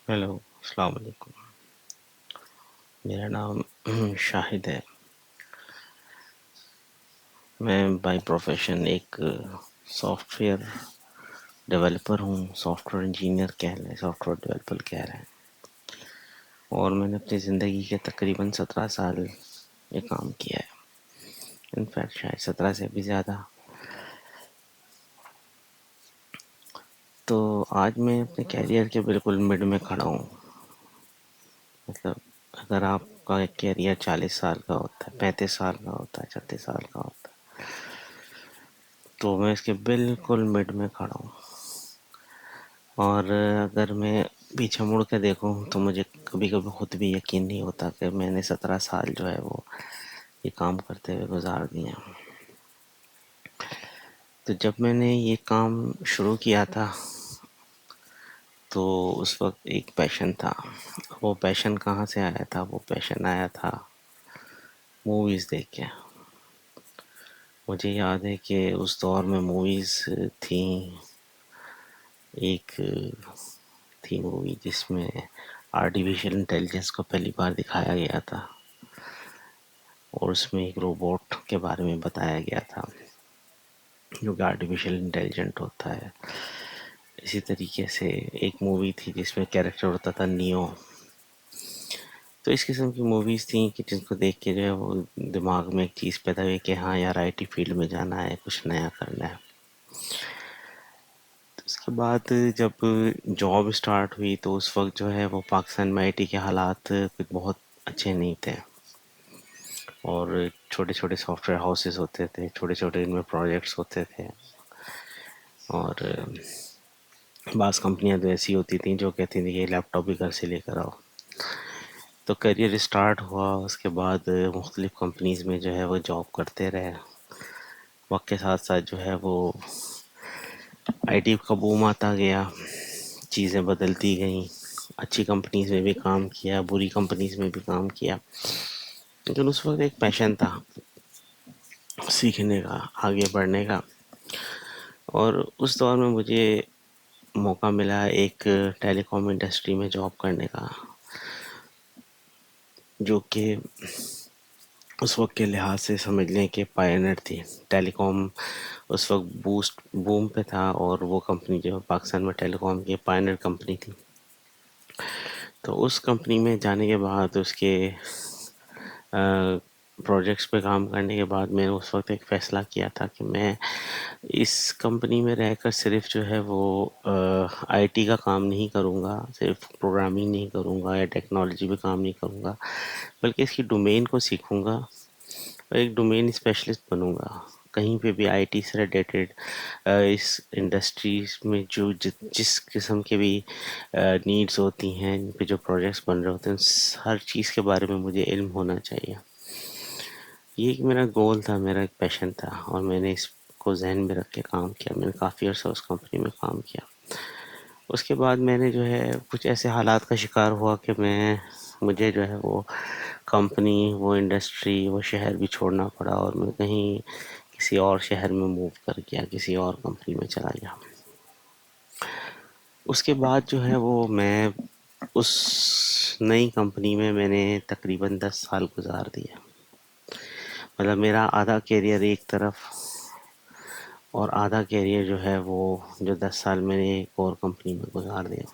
Hello, السلام علیکم۔ میرا نام شاہد ہے۔ میں بائی پروفیشن ایک سافٹ ویئر ڈیولپر ہوں، سافٹ ویئر انجینئر کہہ لیں، سافٹ ویئر ڈیولپر کہہ رہے ہیں، اور میں نے اپنی زندگی کے تقریباً 17 سال یہ کام کیا ہے، انفیکٹ شاید 17 سے بھی زیادہ۔ تو آج میں اپنے کیریئر کے بالکل مڈ میں کھڑا ہوں۔ مطلب اگر آپ کا ایک کیریئر 40 سال کا ہوتا ہے، 35 سال کا ہوتا ہے، 36 سال کا ہوتا ہے، تو میں اس کے بالکل مڈ میں کھڑا ہوں۔ اور اگر میں پیچھے مڑ کے دیکھوں تو مجھے کبھی کبھی خود بھی یقین نہیں ہوتا کہ میں نے 17 سال جو ہے وہ یہ کام کرتے ہوئے گزار دیے ہیں۔ تو جب میں نے یہ کام شروع کیا تھا تو اس وقت ایک پیشن تھا۔ وہ پیشن کہاں سے آیا تھا؟ وہ پیشن آیا تھا موویز دیکھ کے۔ مجھے یاد ہے کہ اس دور میں موویز تھیں، ایک تھی مووی جس میں آرٹیفیشیل انٹیلیجنس کو پہلی بار دکھایا گیا تھا، اور اس میں ایک روبوٹ کے بارے میں بتایا گیا تھا جو کہ آرٹیفیشیل انٹیلیجنٹ ہوتا ہے۔ اسی طریقے سے ایک مووی تھی جس میں کیریکٹر ہوتا تھا نیو۔ تو اس قسم کی موویز تھیں کہ جن کو دیکھ کے جو ہے وہ دماغ میں ایک چیز پیدا ہوئی کہ ہاں یار IT فیلڈ میں جانا ہے، کچھ نیا کرنا ہے۔ اس کے بعد جب جاب اسٹارٹ ہوئی تو اس وقت جو ہے وہ پاکستان میں IT کے حالات کچھ بہت اچھے نہیں تھے، اور چھوٹے چھوٹے سافٹ ویئر ہاؤسز ہوتے تھے، چھوٹے چھوٹے ان میں پروجیکٹس ہوتے تھے، اور بعض کمپنیاں تو ایسی ہوتی تھیں جو کہتی تھیں کہ لیپ ٹاپ بھی گھر سے لے کر آؤ۔ تو کیریئر اسٹارٹ ہوا، اس کے بعد مختلف کمپنیز میں جو ہے وہ جاب کرتے رہے۔ وقت کے ساتھ ساتھ جو ہے وہ IT کا بوم آتا گیا، چیزیں بدلتی گئیں، اچھی کمپنیز میں بھی کام کیا، بری کمپنیز میں بھی کام کیا، لیکن اس وقت ایک پیشن تھا سیکھنے کا، آگے بڑھنے کا۔ اور اس دور میں مجھے موقع ملا ایک ٹیلی کام انڈسٹری میں جاب کرنے کا، جو کہ اس وقت کے لحاظ سے سمجھ لیں کہ پائنر تھی۔ ٹیلی کام اس وقت بوسٹ بوم پہ تھا، اور وہ کمپنی جو پاکستان میں ٹیلی کام کی پائنر کمپنی تھی۔ تو اس کمپنی میں جانے کے بعد، اس کے پروجیکٹس پہ کام کرنے کے بعد، میں نے اس وقت ایک فیصلہ کیا تھا کہ میں اس کمپنی میں رہ کر صرف جو ہے وہ IT کا کام نہیں کروں گا، صرف پروگرامنگ نہیں کروں گا یا ٹیکنالوجی پہ کام نہیں کروں گا، بلکہ اس کی ڈومین کو سیکھوں گا اور ایک ڈومین اسپیشلسٹ بنوں گا۔ کہیں پہ بھی IT سے ریلیٹڈ اس انڈسٹریز میں جو جس قسم کے بھی نیڈز ہوتی ہیں، ان پہ جو پروجیکٹس بن رہے ہوتے ہیں، ہر چیز کے بارے میں مجھے علم ہونا چاہیے۔ یہ ایک میرا گول تھا، میرا ایک پیشن تھا، اور میں نے اس کو ذہن میں رکھ کے کام کیا۔ میں نے کافی عرصہ اس کمپنی میں کام کیا۔ اس کے بعد میں نے جو ہے کچھ ایسے حالات کا شکار ہوا کہ مجھے جو ہے وہ کمپنی، وہ انڈسٹری، وہ شہر بھی چھوڑنا پڑا، اور میں کہیں کسی اور شہر میں موو کر گیا، کسی اور کمپنی میں چلا گیا۔ اس کے بعد جو ہے وہ میں اس نئی کمپنی میں نے تقریباً 10 سال گزار دیا۔ مطلب میرا آدھا کیریئر ایک طرف، اور آدھا کیریئر جو ہے وہ جو 10 سال میں نے ایک اور کمپنی میں گزار دیا۔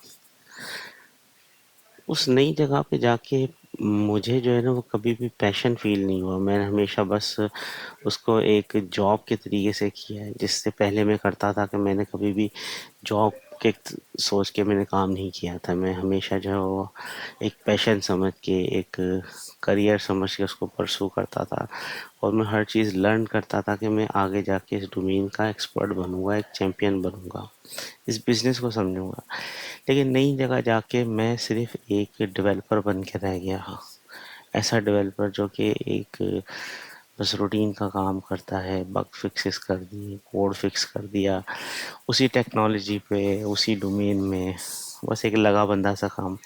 اس نئی جگہ پہ جا کے مجھے جو ہے نا وہ کبھی بھی پیشن فیل نہیں ہوا۔ میں نے ہمیشہ بس اس کو ایک جاب کے طریقے سے کیا ہے۔ جس سے پہلے میں کرتا تھا کہ میں نے کبھی بھی جاب کے سوچ کے میں نے کام نہیں کیا تھا۔ میں ہمیشہ جو ہے وہ ایک پیشن سمجھ کے، ایک کریئر سمجھ کے اس کو پرسو کرتا تھا، اور میں ہر چیز لرن کرتا تھا کہ میں آگے جا کے اس ڈومین کا ایکسپرٹ بنوں گا، ایک چیمپئن بنوں گا، اس بزنس کو سمجھوں گا۔ لیکن نئی جگہ جا کے میں صرف ایک ڈیولپر بن کے رہ گیا ہاں، ایسا ڈیولپر جو کہ ایک بس روٹین کا کام کرتا ہے، بگ فکسز کر دی، کوڈ فکس کر دیا، اسی ٹیکنالوجی پہ، اسی ڈومین میں، بس ایک لگا بندہ سا کام۔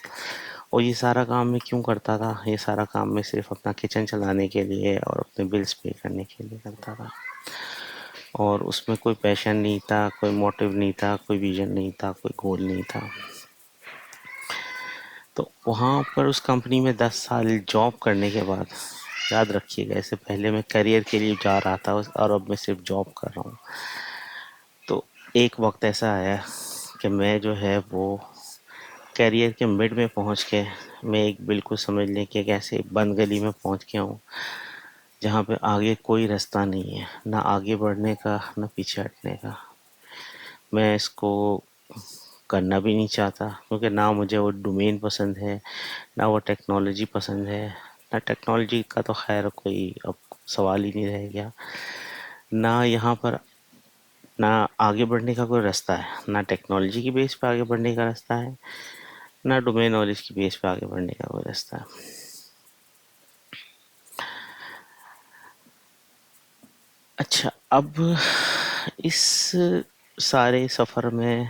اور یہ سارا کام میں کیوں کرتا تھا؟ یہ سارا کام میں صرف اپنا کچن چلانے کے لیے اور اپنے بلز پے کرنے کے لیے کرتا تھا، اور اس میں کوئی پیشن نہیں تھا، کوئی موٹیو نہیں تھا، کوئی ویژن نہیں تھا، کوئی گول نہیں تھا۔ تو وہاں پر اس کمپنی میں 10 سال جاب کرنے کے بعد، یاد رکھیے گا، اس سے پہلے میں کریئر کے لیے جا رہا تھا اور اب میں صرف جاب کر رہا ہوں. تو ایک وقت ایسا آیا کہ میں جو ہے وہ کیریئر کے مڈ میں پہنچ کے، میں ایک بالکل سمجھ لیں کہ ایک ایسے بند گلی میں پہنچ گیا ہوں جہاں پہ آگے کوئی راستہ نہیں ہے، نہ آگے بڑھنے کا نہ پیچھے ہٹنے کا. میں اس کو کرنا بھی نہیں چاہتا، کیونکہ نہ مجھے وہ ڈومین پسند ہے، نہ وہ ٹیکنالوجی پسند ہے. نہ ٹیکنالوجی کا تو خیر کوئی اب سوال ہی نہیں رہ گیا، نہ یہاں پر نہ آگے بڑھنے کا کوئی راستہ ہے، نہ ٹیکنالوجی کی بیس پہ آگے بڑھنے کا راستہ ہے، نہ ڈومین نالج کی بیس پہ آگے بڑھنے کا کوئی راستہ ہے. اچھا، اب اس سارے سفر میں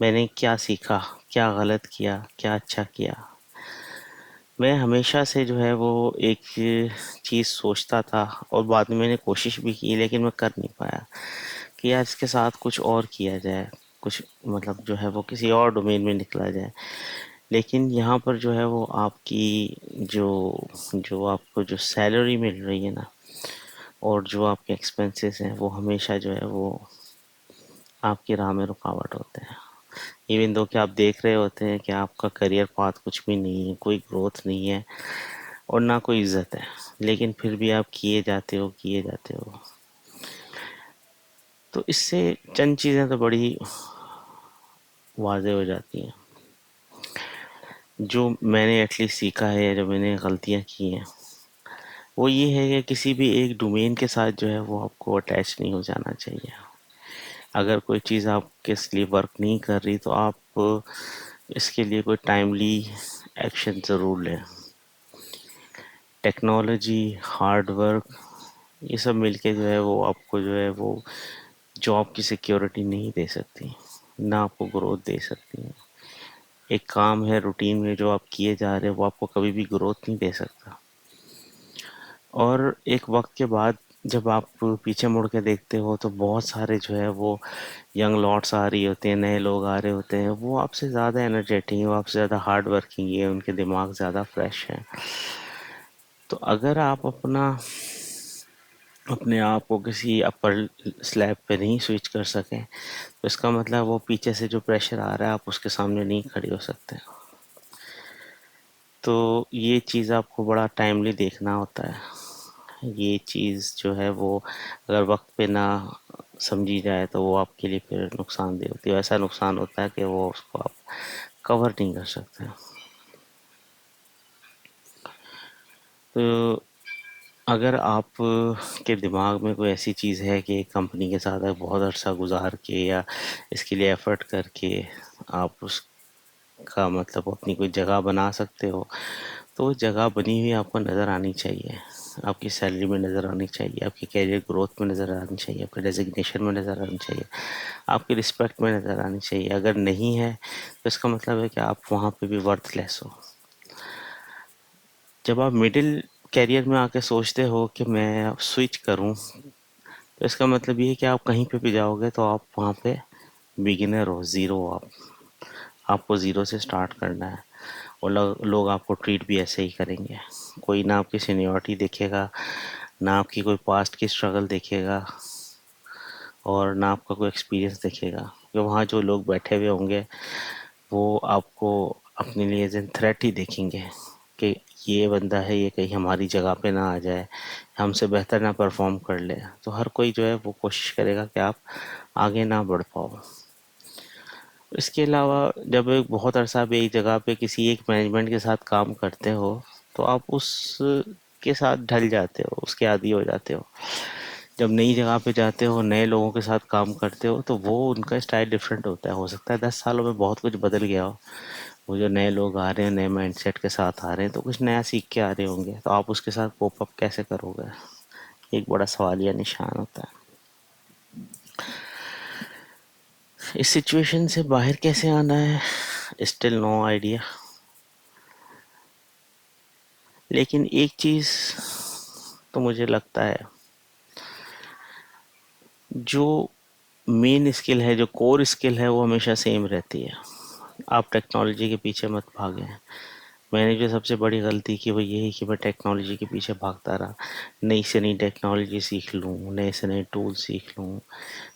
نے کیا سیکھا، کیا غلط کیا، کیا اچھا کیا. میں ہمیشہ سے جو ہے وہ ایک چیز سوچتا تھا، اور بعد میں نے کوشش بھی کی لیکن میں کر نہیں پایا، کہ یار اس کے ساتھ کچھ اور کیا جائے، کچھ مطلب جو ہے وہ کسی اور ڈومین میں نکلا جائے. لیکن یہاں پر جو ہے وہ آپ کی جو جو آپ کو جو سیلری مل رہی ہے نا، اور جو آپ کے ایکسپنسز ہیں، وہ ہمیشہ جو ہے وہ آپ کی راہ میں رکاوٹ ہوتے ہیں. ایون دو کہ آپ دیکھ رہے ہوتے ہیں کہ آپ کا کریئر پاتھ کچھ بھی نہیں ہے، کوئی گروتھ نہیں ہے اور نہ کوئی عزت ہے، لیکن پھر بھی آپ کیے جاتے ہو. تو اس سے چند چیزیں تو بڑی واضح ہو جاتی ہیں. جو میں نے ایٹ لیسٹ سیکھا ہے، جو میں نے غلطیاں کی ہیں، وہ یہ ہے کہ کسی بھی ایک ڈومین کے ساتھ جو ہے وہ آپ کو اٹیچ نہیں ہو جانا چاہیے. اگر کوئی چیز آپ کے لیے ورک نہیں کر رہی تو آپ اس کے لیے کوئی ٹائملی ایکشن ضرور لیں. ٹیکنالوجی، ہارڈ ورک، یہ سب مل کے جو ہے وہ آپ کو جو ہے وہ جاب کی سیکیورٹی نہیں دے سکتی، نہ آپ کو گروتھ دے سکتی ہیں. ایک کام ہے روٹین میں جو آپ کیے جا رہے ہیں، وہ آپ کو کبھی بھی گروتھ نہیں دے سکتا. اور ایک وقت کے بعد جب آپ پیچھے مڑ کے دیکھتے ہو تو بہت سارے جو ہے وہ ینگ لاٹس آ رہی ہوتے ہیں، نئے لوگ آ رہے ہوتے ہیں، وہ آپ سے زیادہ انرجیٹک ہیں، وہ آپ سے زیادہ ہارڈ ورکنگ ہیں، ان کے دماغ زیادہ فریش ہیں. تو اگر آپ اپنے آپ کو کسی اپر سلیب پہ نہیں سوئچ کر سکیں، تو اس کا مطلب وہ پیچھے سے جو پریشر آ رہا ہے آپ اس کے سامنے نہیں کھڑے ہو سکتے. تو یہ چیز آپ کو بڑا ٹائملی دیکھنا ہوتا ہے. یہ چیز جو ہے وہ اگر وقت پہ نہ سمجھی جائے تو وہ آپ کے لیے پھر نقصان دہ ہوتی ہے. ایسا نقصان ہوتا ہے کہ وہ اس کو آپ کور نہیں کر سکتے. تو اگر آپ کے دماغ میں کوئی ایسی چیز ہے کہ ایک کمپنی کے ساتھ آپ بہت عرصہ گزار کے یا اس کے لیے ایفرٹ کر کے آپ اس کا مطلب اپنی کوئی جگہ بنا سکتے ہو، تو وہ جگہ بنی ہوئی آپ کو نظر آنی چاہیے. آپ کی سیلری میں نظر آنی چاہیے، آپ کی کیریئر گروتھ میں نظر آنی چاہیے، آپ کے ڈیزگنیشن میں نظر آنی چاہیے، آپ کی رسپیکٹ میں نظر آنی چاہیے. اگر نہیں ہے تو اس کا مطلب ہے کہ آپ وہاں پہ بھی ورتھ لیس ہو. جب آپ مڈل کیریئر میں آ کے سوچتے ہو کہ میں سوئچ کروں، تو اس کا مطلب یہ ہے کہ آپ کہیں پہ بھی جاؤ گے تو آپ وہاں پہ بگنر ہو، زیرو ہو. آپ کو زیرو سے سٹارٹ کرنا ہے، اور لوگ آپ کو ٹریٹ بھی ایسے ہی کریں گے. کوئی نہ آپ کی سینیورٹی دیکھے گا، نہ آپ کی کوئی پاسٹ کی اسٹرگل دیکھے گا، اور نہ آپ کا کوئی ایکسپیرئنس دیکھے گا. کہ وہاں جو لوگ بیٹھے ہوئے ہوں گے وہ آپ کو اپنے لیے ایز این تھریٹ ہی دیکھیں گے کہ یہ بندہ ہے، یہ کہیں ہماری جگہ پہ نہ آ جائے، ہم سے بہتر نہ پرفارم کر لے. تو ہر کوئی جو ہے وہ کوشش کرے گا کہ آپ آگے نہ بڑھ پاؤ. اس کے علاوہ جب ایک بہت عرصہ آپ ایک جگہ پہ کسی ایک مینجمنٹ کے ساتھ کام کرتے ہو تو آپ اس کے ساتھ ڈھل جاتے ہو، اس کے عادی ہو جاتے ہو. جب نئی جگہ پہ جاتے ہو، نئے لوگوں کے ساتھ کام کرتے ہو، تو وہ ان کا اسٹائل ڈفرینٹ ہوتا ہے. ہو سکتا ہے 10 سالوں میں بہت کچھ بدل گیا ہو. وہ جو نئے لوگ آ رہے ہیں، نئے مائنڈ سیٹ کے ساتھ آ رہے ہیں، تو کچھ نیا سیکھ کے آ رہے ہوں گے. تو آپ اس کے ساتھ کوپ اپ کیسے کرو گے؟ ایک بڑا سوالیہ نشان ہوتا ہے. اس سچویشن سے باہر کیسے آنا ہے، اسٹل نو آئیڈیا. لیکن ایک چیز تو مجھے لگتا ہے، جو مین اسکل ہے، جو کور اسکل ہے، وہ ہمیشہ سیم رہتی ہے. آپ ٹیکنالوجی کے پیچھے مت بھاگیں. میں نے جو سب سے بڑی غلطی کی وہ یہی کہ میں ٹیکنالوجی کے پیچھے بھاگتا رہا. نئی سے نئی ٹیکنالوجی سیکھ لوں، نئے سے نئے ٹول سیکھ لوں،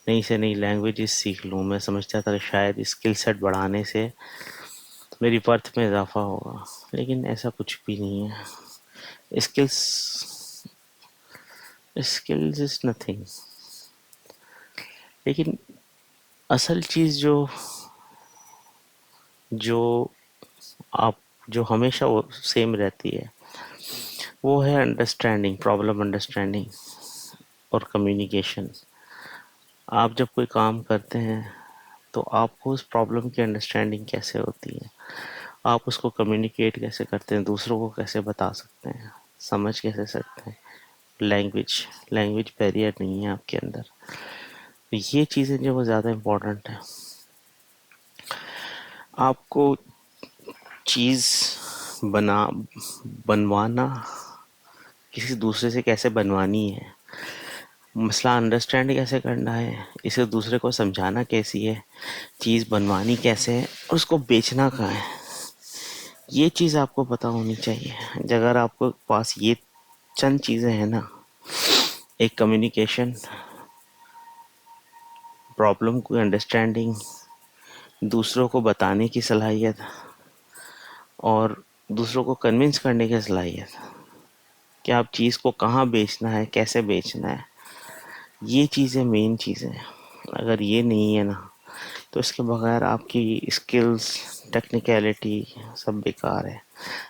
نئی سے نئی لینگویجز سیکھ لوں. میں سمجھتا تھا کہ شاید اسکل سیٹ بڑھانے سے میری برتھ میں اضافہ ہوگا، لیکن ایسا کچھ بھی نہیں ہے. Skills skills is nothing. لیکن اصل چیز جو آپ جو ہمیشہ وہ سیم رہتی ہے وہ ہے انڈرسٹینڈنگ، پرابلم انڈرسٹینڈنگ اور کمیونیکیشن. آپ جب کوئی کام کرتے ہیں تو آپ کو اس پرابلم کی انڈرسٹینڈنگ کیسے ہوتی ہے، آپ اس کو کمیونیکیٹ کیسے کرتے ہیں، دوسروں کو کیسے بتا سکتے ہیں، سمجھ کیسے سکتے ہیں. لینگویج بیریئر نہیں ہے آپ کے اندر. یہ چیزیں جو وہ زیادہ امپورٹنٹ ہیں. آپ کو چیز بنوانا کسی دوسرے سے کیسے بنوانی ہے، مسئلہ انڈرسٹینڈ کیسے کرنا ہے، اسے دوسرے کو سمجھانا کیسی ہے، چیز بنوانی کیسے ہے، اور اس کو بیچنا کہاں ہے، یہ چیز آپ کو پتہ ہونی چاہیے. اگر آپ کو پاس یہ چند چیزیں ہیں نا، ایک کمیونیکیشن، پرابلم کو انڈرسٹینڈنگ، دوسروں کو بتانے کی صلاحیت اور دوسروں کو کنونس کرنے کی صلاحیت کہ آپ چیز کو کہاں بیچنا ہے، کیسے بیچنا ہے، یہ چیزیں مین چیزیں ہیں. اگر یہ نہیں ہے نا تو اس کے بغیر آپ کی اسکلز، ٹیکنیکلٹی سب بیکار ہے.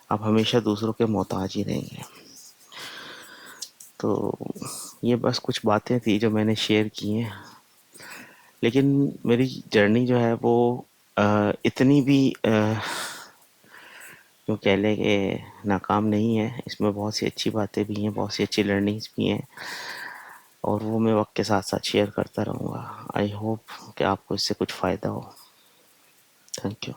آپ ہمیشہ دوسروں کے محتاج ہی رہیں گے. تو یہ بس کچھ باتیں تھی جو میں نے شیئر کی ہیں. لیکن میری جرنی جو ہے وہ اتنی بھی جو کہہ لیں کہ ناکام نہیں ہے. اس میں بہت سی اچھی باتیں بھی ہیں، بہت سی اچھی لرننگس بھی ہیں، اور وہ میں وقت کے ساتھ ساتھ شیئر کرتا رہوں گا. آئی ہوپ کہ آپ کو اس سے کچھ فائدہ ہو. Thank you.